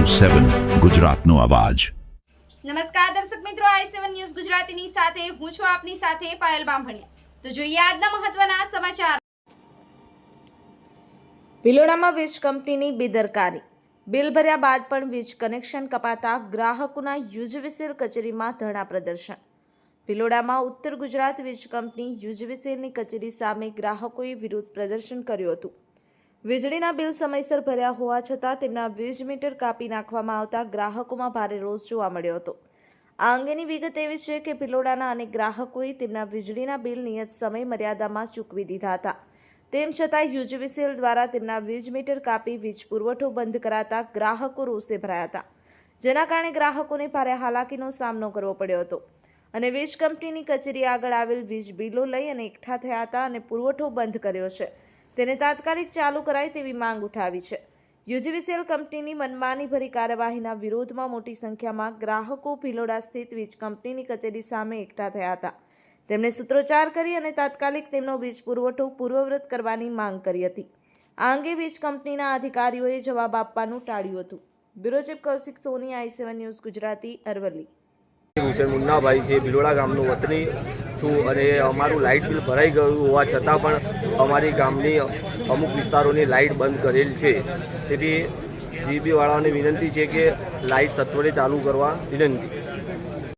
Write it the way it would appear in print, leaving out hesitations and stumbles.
7 ગુજરાતનો અવાજ। નમસ્કાર દર્શક મિત્રો, i7 ન્યૂઝ ગુજરાતીની સાથે હું છું આપની સાથે પાયલ બામભણિયા। તો જોઈએ આજના મહત્વના સમાચાર। ભિલોડામાં વીજ કંપનીની બેદરકારી। બિલ ભર્યા બાદ પણ વીજ કનેક્શન કપાતા ગ્રાહકોના યુજીવીસીએલ કચેરીમાં ધરણા પ્રદર્શન। ભિલોડામાં ઉત્તર ગુજરાત વીજ કંપની યુજીવીસીએલની કચેરી સામે ગ્રાહકોએ વિરોધ પ્રદર્શન કર્યું હતું। વીજળીના બિલ સમયસર ભર્યા હોવા છતાં તેમના વીજ મીટર કાપી નાખવામાં આવતા ગ્રાહકોમાં ભારે રોષ જોવા મળ્યો હતો। આ અંગેની વિગત એવી છે કે ભિલોડાના અનેક ગ્રાહકોએ તેમના વીજળીના બિલ નિયત સમય મર્યાદામાં ચૂકવી દીધા હતા। તેમ છતાં યુજીવીસીએલ દ્વારા તેમના વીજ મીટર કાપી વીજ પુરવઠો બંધ કરાતા ગ્રાહકો રોષે ભરાયા હતા, જેના કારણે ગ્રાહકોને ભારે હાલાકીનો સામનો કરવો પડ્યો હતો અને વીજ કંપનીની કચેરી આગળ આવેલ વીજ બિલો લઈ અને એકઠા થયા હતા અને પુરવઠો બંધ કર્યો છે, તેને તાત્કાલિક ચાલુ કરાય તેવી માંગ ઉઠાવી છે। યુજીવીસીએલ કંપનીની મનમાની ભરી કાર્યવાહીના વિરોધમાં મોટી સંખ્યામાં ગ્રાહકો ભિલોડા સ્થિત વીજ કંપનીની કચેરી સામે એકઠા થયા હતા। તેમણે સૂત્રોચ્ચાર કરી અને તાત્કાલિક તેમનો વીજ પુરવઠો પૂર્વવૃત કરવાની માંગ કરી હતી। આ અંગે વીજ કંપનીના અધિકારીઓએ જવાબ આપવાનું ટાળ્યું હતું। બ્યુરો ચીફ કૌશિક સોની, i7 ન્યૂઝ ગુજરાતી, અરવલ્લી। હુસેન મુન્નાભાઈ છે, ભિલોડા ગામનો વતની છું અને અમારું લાઇટ બિલ ભરાઈ ગયું હોવા છતાં પણ અમારી ગામની અમુક વિસ્તારોની લાઇટ બંધ કરેલ છે। તેથી જીબીવાળાને વિનંતી છે કે લાઇટ સત્વરે ચાલુ કરવા વિનંતી।